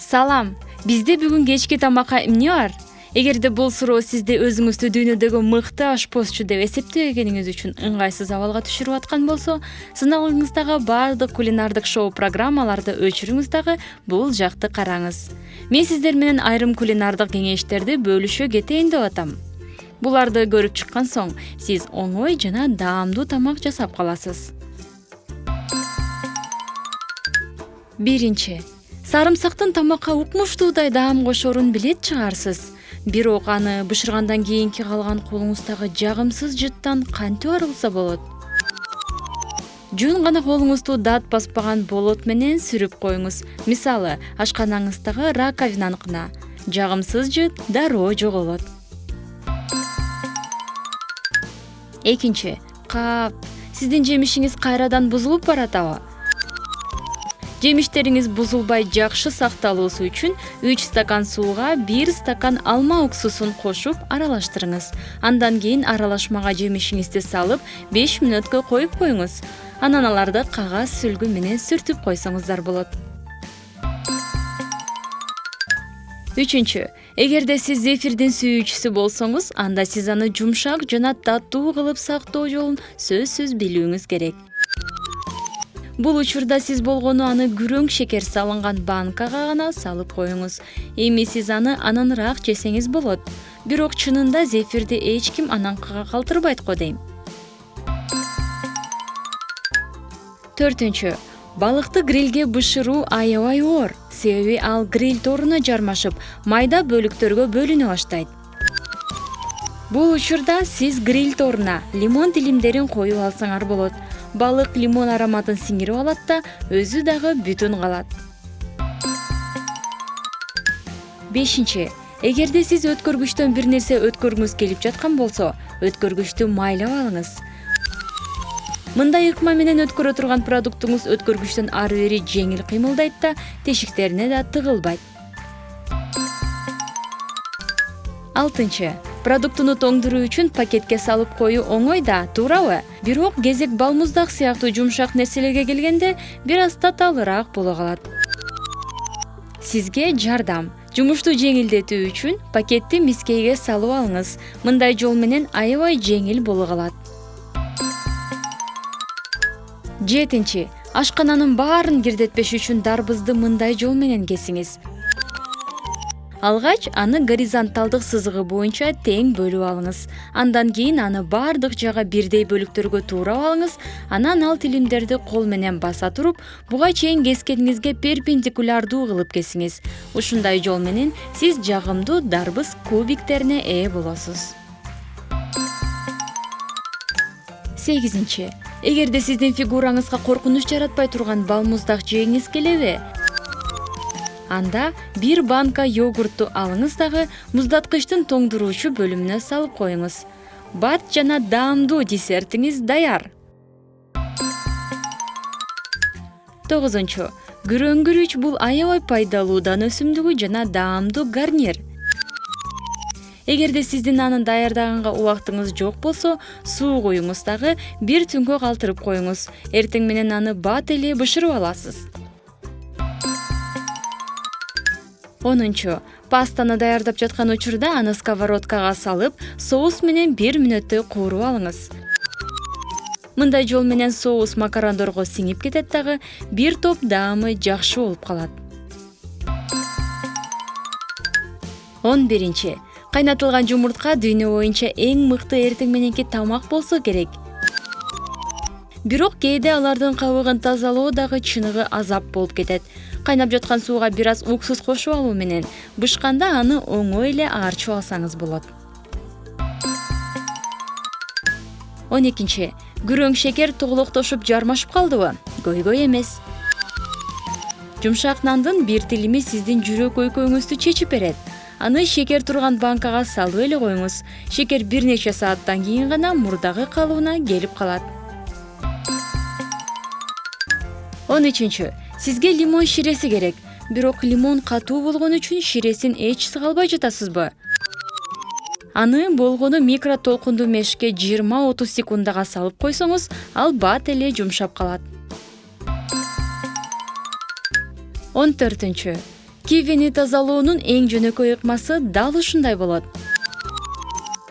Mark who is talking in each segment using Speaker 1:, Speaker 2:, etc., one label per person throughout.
Speaker 1: Салам, бизде бүгүн кечки тамакка эмне бар? Эгерде бул суроо сизди өзүңүздү дүйнөдөгү мыкты ашпозчу деп эсептебегениңиз үчүн ыңгайсыз абалга түшүрүп аткан болсо, сыналыңыздагы баардык кулинардык шоу программаларды өчүрүңүз дагы бул жакты караңыз. Мен сиздер менен айрым кулинардык кеңештерди бөлүшө кетейин деп атам. Буларды көрүп чыккан соң, сиз оңой жана даамдуу тамак жасап каласыз. Биринчи, сарымсактын тамакка укмуштуудай даам кошорун билет чыгарсыз. Бирок аны бышыргандан кийинки калган колуңуздагы жагымсыз жыттан кантип арылса болот? Жөн гана колуңузду дат баспаган болот менен сүрүп коюңуз. Мисалы, ашканаңыздагы раковинаныкына. Жагымсыз жыт дароо жоголот. Экинчи, кап. Сиздин жемишиңиз кайрадан бузулуп баратабы? Жемиштериңиз бузулбай жакшы сакталуусу үчүн 3 стакан сууга 1 стакан алма уксусун кошуп аралаштырыңыз. Андан кийин аралашмага жемишиңизди салып 5 мүнөткө коюп коюңуз. Анан аларды кагаз сүлгү менен сүртүп койсоңуздар болот. Үчүнчү, эгерде сиз зефирдин сүйүүчүсү болсоңуз, анда сиз аны жумшак жана таттуу кылып сактоо жолун сөзсүз билүүңүз керек. Бул учурда сиз болгону аны күрөң шекер салынган банкага гана салып коюңуз. Эми сиз аны аныныраак жесеңиз болот. Бирок чынында зефирди эч ким ананкага калтырбайт го дейм. Төртүнчү, балыкты грилге бышыруу аябай оор. Себеби ал гриль торуна жармашып, майда бөлүктөргө бөлүнө баштайт. Бул учурда сиз гриль торуна лимон тилимдерин коюп алсаңар болот. Балык лимон ароматын сиңирип алат да, өзү дагы бүтүн калат. Бешинчи, эгерде сиз өткөргүчтөн бир нерсе өткөргүңүз келип жаткан болсо, өткөргүчтү майлап алыңыз. Мындай ыкма менен өткөрө турган продуктуңуз өткөргүчтөн ары бери жеңил кыймылдайт да, тешиктерине да тыгылбайт. Алтынчы, продуктуну тоңдуруу үчүн пакетке салып коюу оңой да, туурабы? Бирок кезек балмуздак сыяктуу жумшак нерселерге келгенде бир аз татаалыраак боло калат. Сизге жардам. Жумушту жеңилдетүү үчүн пакетти мискейге салып алыңыз. Мындай жол менен аябай жеңил боло калат. Жетинчи, ашкананын баарын кирдетпеш үчүн дарбызды мындай жол менен кесиңиз. Алгач аны горизонталдык сызыгы боюнча тең бөлүп алыңыз. Андан кийин аны бардык жагы бирдей бөлүктөргө туурап алыңыз. Анан ал тилимдерди кол менен баса туруп, буга чейин кескениңизге перпендикулярдуу кылып кесиңиз. Ушундай жол менен сиз жагымдуу дарбыз кубиктерине ээ болосуз. Сегизинчи, эгерде сиздин фигураңызга коркунуч жаратпай турган балмуздак жегиңиз келеби? Анда бир банка йогуртту алыңыз дагы муздаткычтын тоңдуруучу бөлүмүнө салып коюңуз. Бат жана даамдуу десертиңиз даяр. Тогузунчу, күрөңгүрүч бул аябай пайдалуу дан өсүмдүгү жана даамдуу гарнир. Эгерде сиздин аны даярдаганга убактыңыз жок болсо, суу коюңуз дагы бир түнгө калтырып коюңуз. Эртең менен аны бат эле бышырып аласыз. Онунчу, пастаны даярдап жаткан учурда аны сковородкага салып, соус менен 1 мүнөттөй кууруп алыңыз. Мындай жол менен соус макарондорго сиңип кетет дагы, бир топ даамы жакшы болуп калат. 11. Кайнатылган жумуртка дүйнө боюнча эң мыкты эртең мененки тамак болсо керек. Бирок кээде алардын кабыгын тазалоо дагы чыныгы азап болуп кетет. Кайнап жаткан сууга бир аз уксус кошуп алуу менен бышканда аны оңой эле аарчып алсаңыз болот. 12. Күрөң шекер тоголоктошуп жармашып калдыбы? Көйгөй эмес. Жумшак нандын бир тилими сиздин жүрөк көйкөңүздү чечип берет. Аны шекер турган банкага салып эле коюңуз. Шекер бир нече сааттан кийин гана мурдагы калыбына келип калат. 13. Сизге лимон ширеси керек. Бирок лимон катуу болгон үчүн ширесин эч сыгалбай жатасызбы? Аны болгону микро толкундуу мешке 20-30 секундага салып койсоңуз, ал бат эле жумшап калат. 14. Кивини тазалоонун эң жөнөкөй ыкмасы дал ушундай болот.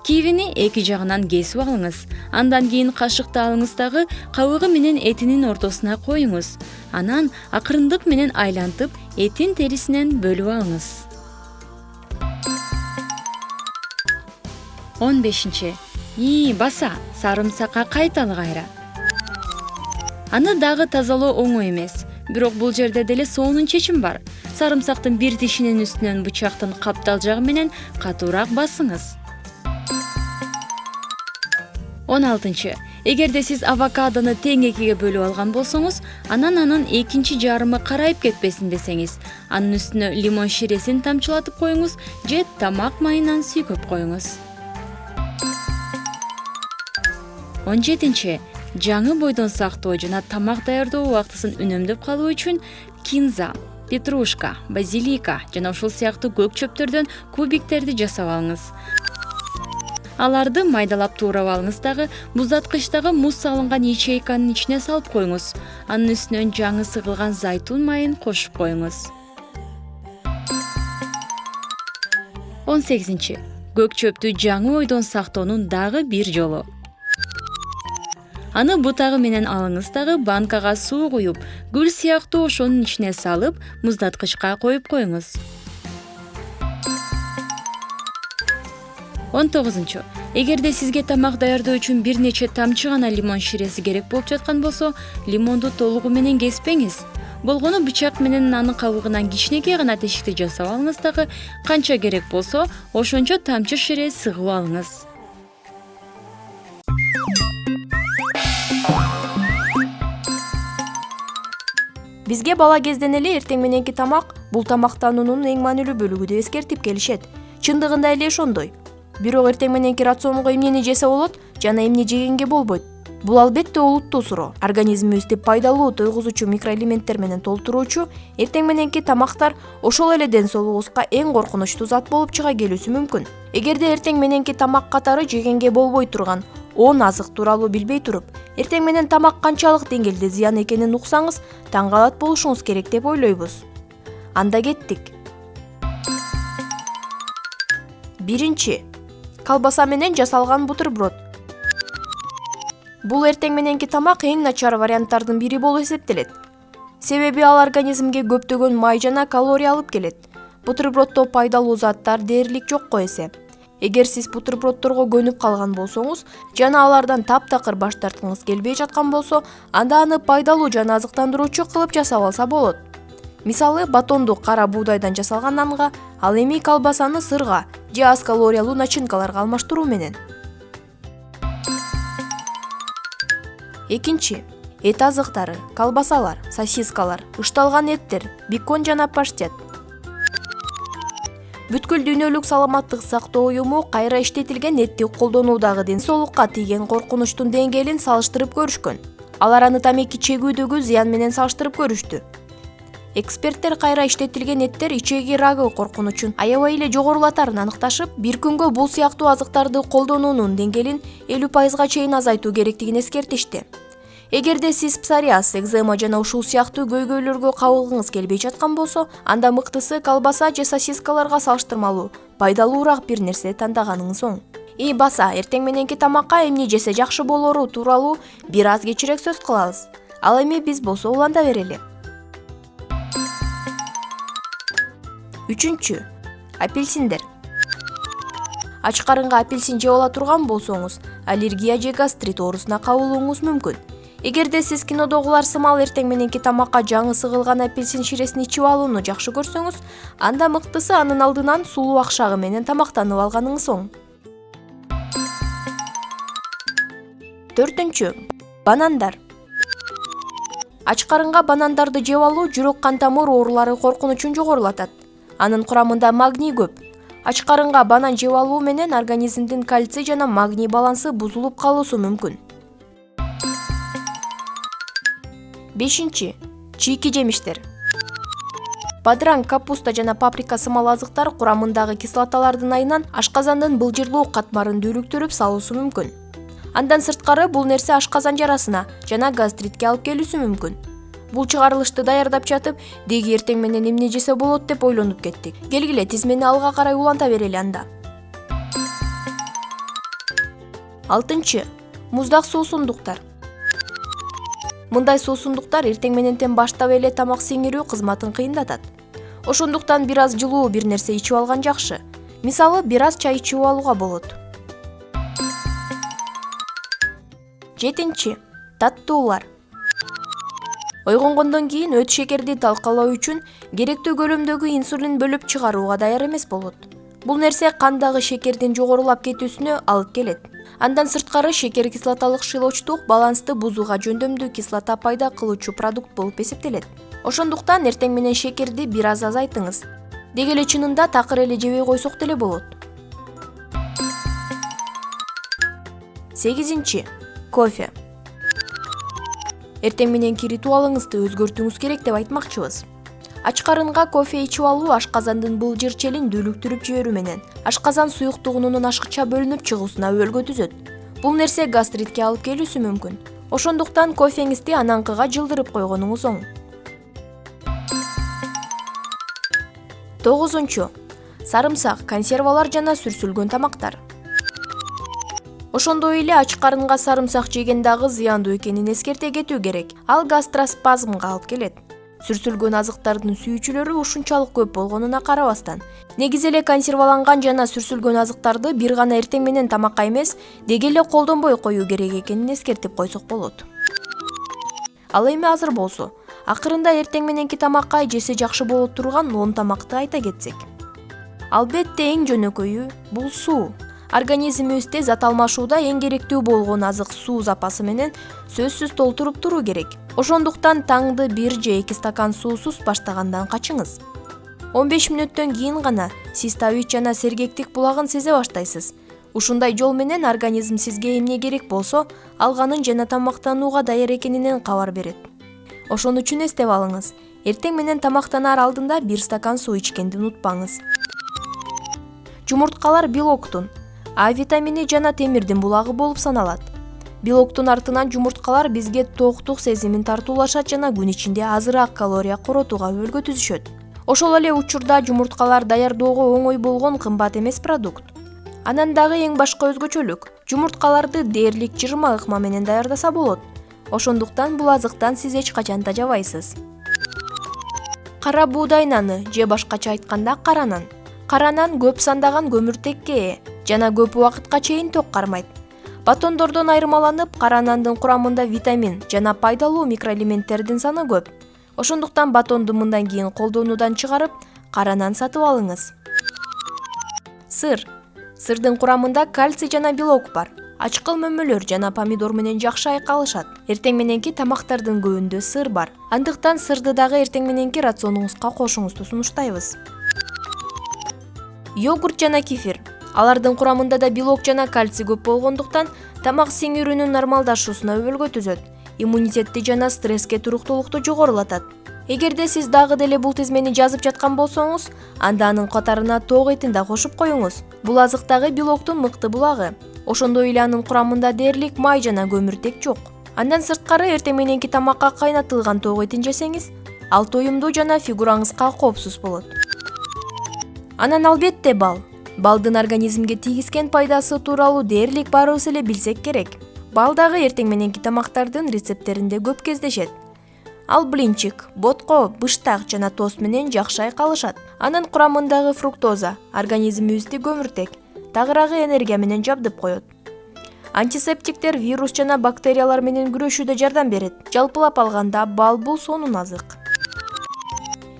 Speaker 1: Кивини эки жагынан кесип алыңыз. Андан кийин кашыкты алыңыз дагы кабыгы менен этинин ортосуна коюңуз. Анан акырындык менен айлантып, этин терисинен бөлүп алыңыз. 15. Баса, сарымсакка кайталы кайра. Аны дагы тазалоо оңой эмес. Бирок бул жерде деле сонун чечим бар. Сарымсактын бир тишинин үстүнөн бычактын каптал жагы менен катуураак басыңыз. 16. Эгерде сиз авокадону тең экиге бөлүп алган болсоңуз, анан анын экинчи жарымы карайып кетпесин десеңиз, анын үстүнө лимон ширесин тамчылатып коюңуз же тамак майынан сүйкөп коюңуз. 17. Жаңы бойдон сактоо жана тамак даярдоо убактысын үнөмдөп калуу үчүн кинза, петрушка, базилика жана ушул сыяктуу көк чөптөрдөн кубиктерди жасап алыңыз. Аларды майдалап туурап алыңыз дагы муздаткычтагы муз салынган ячейканын ичине салып коюңуз. Анын үстүнөн жаңы сыгылган зайтун майын кошуп коюңуз. 18. Көк чөптү жаңы бойдон сактоонун дагы бир жолу. Аны бутагы менен алыңыз дагы банкага суу куюп, гүл сыяктуу ошонун ичине салып, муздаткычка коюп коюңуз. 19. Эгерде сизге тамак даярдоо үчүн бир нече тамчы гана лимон ширеси керек болуп жаткан болсо, лимонду толугу менен кеспеңиз. Болгону бычак менен анын кабыгынан кичинекей гана тешикти жасап алыңыз дагы канча керек болсо, ошончо тамчы шире сыгып алыңыз.
Speaker 2: Бизге бала кезден эле эртең мененки тамак бул тамактануунун эң маанилүү бөлүгү деп эскертип келишет. Чындыгында эле ошондой. Бирок эртең мененки рационго эмнени жесе болот жана эмне жегенге болбойт? Бул албетте олуттуу суроо. Организмибизди пайдалуу тойгузуучу микроэлементтер менен толтуруучу эртең мененки тамактар ошол эле ден соолугубузга эң коркунучтуу зат болуп чыга келүүсү мүмкүн. Эгерде эртең мененки тамак катары жегенге болбой турган 10 азык тууралуу билбей туруп, эртең менен тамак канчалык деңгээлде зыян экенин уксаңыз, таң калат болушуңуз керек деп ойлойбуз. Анда кеттик. 1. Колбаса менен жасалган бутерброд. Бул эртең мененки тамак эң начар варианттардын бири болуп эсептелет. Себеби ал организмге көптөгөн май жана калория алып келет. Бутерброддо пайдалуу заттар дээрлик жокко эсе. Эгер сиз бутерброддорго көнүп калган болсоңуз жана алардан таптакыр баш тарткыңыз келбей жаткан болсо, анда аны пайдалуу жана азыктандыруучу кылып жасап алса болот. Мисалы, батонду кара буудайдан жасалган нанга, ал эми колбасаны сырга же аз калориялуу начинкаларга алмаштыруу менен. 2. Эт азыктары, колбасалар, сосискалар, ышталган эттер, бекон жана паштет. Бүткүл дүйнөлүк саламаттык сактоо уюму кайра иштетилген этти колдонуудагы ден соолукка тийген коркунучтун деңгээлин салыштырып көрүшкөн. Алар аны тамеки чегүүдөгү зыян менен салыштырып көрүштү. Эксперттер кайра иштетилген эттер ичеги рагы коркунучун аябай эле жогорулатарын аныкташып, бир күнгө бул сыяктуу азыктарды колдонуунун деңгээлин 50%га чейин азайтуу керектигин эскертишти. Эгерде сиз псориаз, экзема жана ушул сыяктуу көйгөйлөргө кабылгыңыз келбей жаткан болсо, анда мыктысы колбаса же сосискаларга салыштырмалуу пайдалуураак бир нерсе тандаганыңыз оң. Баса, эртең мененки тамакка эмне жесе жакшы болору тууралуу бир аз кечирээк сөз кылабыз. Ал эми биз болсо уланда берели. 3. Апельсиндер. Ач карынга апельсин жеп ала турган болсоңуз, аллергия же гастрит оорусуна кабылууңуз мүмкүн. Эгерде сиз кинодогулар сымал эртең мененки тамакка жаңы сыгылган апельсин ширесин ичип алууну жакшы көрсөңүз, анда мыктысы анын алдынан сулуу акшагы менен тамактанып алганыңыз оң. 4. Банандар. Ач карынга банандарды жеп алуу жүрөк кан тамыр оорулары коркунучун жогорулатат. Анын курамында магний көп. Ач карынга банан жеп алуу менен организмдин кальций жана магний балансы бузулуп калуусу мүмкүн. 5. Чийки жемиштер. Бадыраң, капуста жана паприка сымал азыктар курамындагы кислоталардын айынан ашказандын былжырлуу катмарын дүүлүктүрүп салуусу мүмкүн. Андан сырткары бул нерсе ашказан жарасына жана гастритке алып келүүсү мүмкүн. Бул чыгарылышты даярдап жатып, деги эртең менен эмне жесе болот деп ойлонуп кеттик. Келгиле тизмени алга карай уланта берели анда. 6. Муздак суусундуктар. Мындай суусундуктар эртең менентен баштап эле тамак сиңирүү кызматын кыйындатат. Ошондуктан бир аз жылуу бир нерсе ичип алган жакшы. Мисалы, бир аз чай ичип алууга болот. 7. Таттуулар. Ойгонгондон кийин өт шекерди талкалоо үчүн керектүү көлөмдөгү инсулин бөлүп чыгарууга даяр эмес болот. Бул нерсе кандагы шекердин жогорулап кетүүсүнө алып келет. Андан сырткары шекер кислоталык шыйлоочтук балансты бузууга жөндөмдүү кислота пайда кылуучу продукт болуп эсептелет. Ошондуктан эртең менен шекерди бир аз азайтыңыз. Деги эле чынында такыр эле жебей койсок деле болот. 8. Кофе. Эртең мененки ритуалыңызды өзгөртүүңүз керек деп айтмакчыбыз. Ач карынга кофе ичип алуу ашказандын былжыр челин дүүлүктүрүп жиберүү менен ашказан суюктугунун ашыкча бөлүнүп чыгуусуна өбөлгө түзөт. Бул нерсе гастритке алып келүүсү мүмкүн. Ошондуктан кофеңизди ананкыга жылдырып койгонуңуз оң. 9. Сарымсак, консервалар жана сүрсүлгөн тамактар. Ошондой эле ач карынга сарымсак жеген дагы зыяндуу экенин эскерте кетүү керек. Ал гастроспазмга алып келет. Сүрсүлгөн азыктардын сүйүүчүлөрү ушунчалык көп болгонуна карабастан, негизи эле консерваланган жана сүрсүлгөн азыктарды бир гана эртең менен тамакка эмес, деги эле колдонбой коюу керек экенин эскертип койсок болот. Ал эми азыр болсо, акырында эртең мененки тамакка жесе жакшы боло турган 10 тамакты айта кетсек. Албетте эң жөнөкөйү бул суу. Организмибизде зат алмашууда эң керектүү болгон азык суу запасы менен сөзсүз толтуруп туруу керек. Ошондуктан таңды 1 же 2 стакан суусуз баштагандан качыңыз. 15 мүнөттөн кийин гана сиз табич жана сергектик булагын сезе баштайсыз. Ушундай жол менен организм сизге эмне керек болсо, алганын жана тамактанууга даяр экенинен кабар берет. Ошон үчүн эстеп алыңыз, эртең менен тамактанаар алдында 1 стакан суу ичкенди унутпаңыз. Жумурткалар белоктун, А витамини жана темирдин булагы болуп саналат. Белоктун артынан жумурткалар бизге токтук сезимин тартуулашат жана күн ичинде азыраак калория коротууга өбөлгө түзүшөт. Ошол эле учурда жумурткалар даярдоого оңой болгон кымбат эмес продукт. Анан дагы эң башка өзгөчөлүк, жумурткаларды дээрлик 20 ыкма менен даярдаса болот. Ошондуктан бул азыктан сиз эч качан тажабайсыз. Кара буудай наны же башкача айтканда кара нан. Кара нан көп сандаган көмүртекке ээ жана көп убакытка чейин ток кармайт. Батондордон айырмаланып, кара нандын курамында витамин жана пайдалуу микроэлементтердин саны көп. Ошондуктан батонду мындан кийин колдонуудан чыгарып, кара нан сатып алыңыз. Сыр. Сырдын курамында кальций жана белок бар. Ачкыл мөмөлөр жана помидор менен жакшы айкалышат. Эртең мененки тамактардын көбүндө сыр бар. Андыктан сырды дагы эртең мененки рационуңузга кошуңузду сунуштайбыз. Йогурт жана кефир. Алардын курамында да белок жана кальций көп болгондуктан тамак сиңирүүнүн нормалдашуусуна өбөлгө түзөт. Иммунитетти жана стресске туруктуулукту жогорулатат. Эгерде сиз дагы деле бул тизмени жазып жаткан болсоңуз, анда анын катарына тоок этин да кошуп коюңуз. Бул азыктагы белоктун мыкты булагы. Ошондой эле анын курамында дээрлик май жана көмүртек жок. Андан сырткары эртең мененки тамакка кайнатылган тоок этин жесеңиз, ал тоюмдуу жана фигураңызга коопсуз болот. Анан албетте бал. Балдын организмге тийгизген пайдасы тууралуу дээрлик баарыбыз эле билсек керек. Бал дагы эртең мененки тамактардын рецепттеринде көп кездешет. Ал блинчик, ботко, быштак жана тост менен жакшы айкалышат. Анын курамындагы фруктоза организмибизди көмүртек, тагыраагы энергия менен жабдып коет. Антисептиктер вирус жана бактериялар менен күрөшүүдө жардам берет. Жалпылап алганда бал бул сонун азык.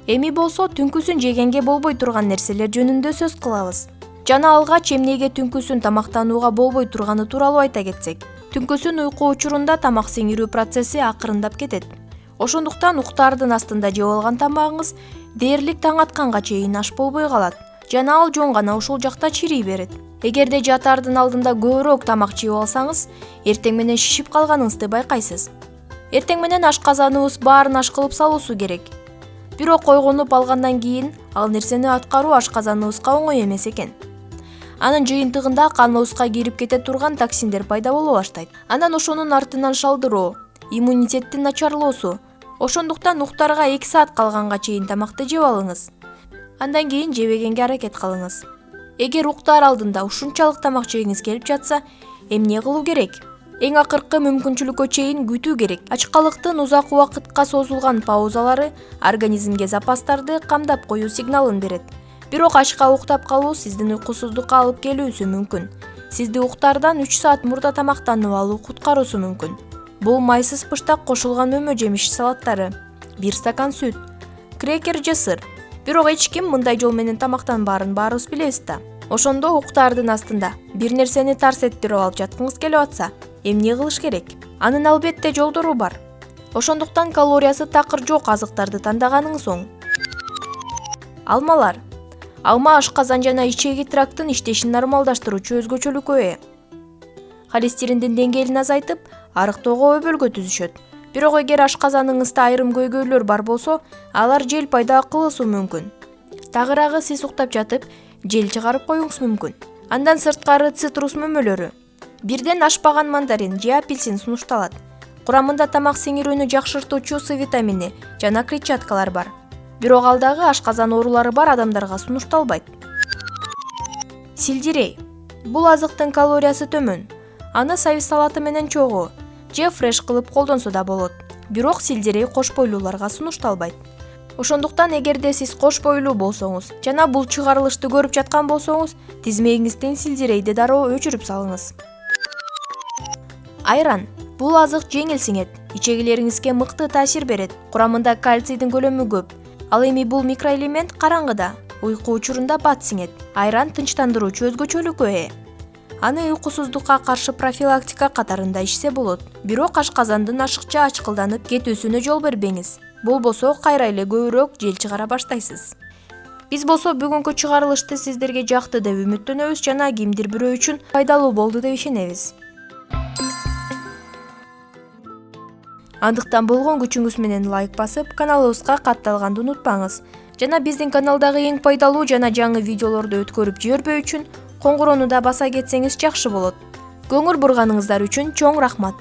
Speaker 2: Эми болсо түнкүсүн жегенге болбой турган нерселер жөнүндө сөз кылабыз. Жана алгач эмнеге түнкүсүн тамактанууга болбой турганы тууралуу айта кетсек. Түнкүсүн уйку учурунда тамак сиңирүү процесси акырындап кетет. Ошондуктан уктаардын астында жеп алган тамагыңыз дээрлик таң атканга чейин аш болбой калат жана ал жөн гана ошол жакта чирей берет. Эгерде жатаардын алдында көбүрөөк тамак жеп алсаңыз, эртең менен шишип калганыңызды байкайсыз. Эртең менен ашказаныбыз баарын аш кылып салуусу керек. Бирок койгонуп алгандан кийин ал нерсени аткаруу ашказаныбызга оңой эмес экен. Анын жыйынтыгында каныбызга кирип кете турган токсиндер пайда боло баштайт. Анан ошонун артынан шалдыроо, иммунитеттин начарлоосу, Ошондуктан уктарга 2 саат калганга чейин тамакты жеп алыңыз. Андан кийин жебегенге аракет кылыңыз. Эгер уктар алдында ушунчалык тамак жегиңиз келип жатса, эмне кылуу керек? Эң акыркы мүмкүнчүлүккө чейин күтүү керек. Ачкалыктын узак убакытка созулган паузалары организмге запастарды камдап коюу сигналын берет. Бирок ачка уктап калуу сиздин уйкусуздукка алып келүүсү мүмкүн. Сизди уктардан 3 саат мурда тамактанып алуу куткаруусу мүмкүн. Бул майсыз пыштак кошулган өмө жемиш салаттары, 1 стакан сүт, крекер же сыр. Бирок эч ким мындай жол менен тамактанбаарын баарыбыз билебиз да. Ошондо уктардын астында бир нерсени тарс эттирип алып жаткыңыз келип атса, эмне кылыш керек? Анын албетте жолдору бар. Ошондуктан калориясы такыр жок азыктарды тандаганыңыз оң. Алмалар. Алма ашказан жана ичеги тракттын иштешин нормалдаштыруучу өзгөчөлүккө ээ. Холестериндин деңгээлин азайтып, арыктоого өбөлгө түзүшөт. Бирок эгер ашказаныңызда айрым көйгөйлөр бар болсо, алар жел пайда кылышы мүмкүн. Тагыраагы сиз уктап жатып, жел чыгарып коюңуз мүмкүн. Андан сырткары цитрус мөмөлөрү. Бирден ашпаган мандарин же апельсин сунушталат. Курамында тамак сиңирүүнү жакшыртуучу С витамини жана клетчаткалар бар. Бирок ал дагы ашказан оорулары бар адамдарга сунушталбайт. Сельдерей. Бул азыктын калориясы төмөн. Аны сабиз салаты менен чогуу же фреш кылып колдонсо да болот. Бирок сельдерей кош бойлууларга сунушталбайт. Ошондуктан эгерде сиз кош бойлуу болсоңуз жана бул чыгарылышты көрүп жаткан болсоңуз, тизмегиңизден сельдерейди дароо өчүрүп салыңыз. Айран. Бул азык жеңил сиңет, ичегилериңизге мыкты таасир берет. Курамында кальцийдин көлөмү көп. Ал эми бул микроэлемент караңгыда, уйку учурунда бат сиңет. Айран тынчтандыруучу өзгөчөлүккө ээ. Аны уйкусуздукка каршы профилактика катарында ичсе болот. Бирок ашказандын ашыкча ачкылданып кетүүсүнө жол бербеңиз. Болбосо кайра эле көбүрөөк жел чыгара баштайсыз. Биз болсо бүгүнкү чыгарылышты сиздерге жакты деп үмүттөнөбүз жана кимдир бирөө үчүн пайдалуу болду деп ишенебиз. Андыктан болгон күчүңүз менен лайк басып, каналыбызга катталганды унутпаңыз. Жана биздин каналдагы эң пайдалуу жана жаңы видеолорду өткөрүп жибербөө үчүн коңгуроону да баса кетсеңиз жакшы болот. Көңүл бурганыңыздар үчүн чоң рахмат.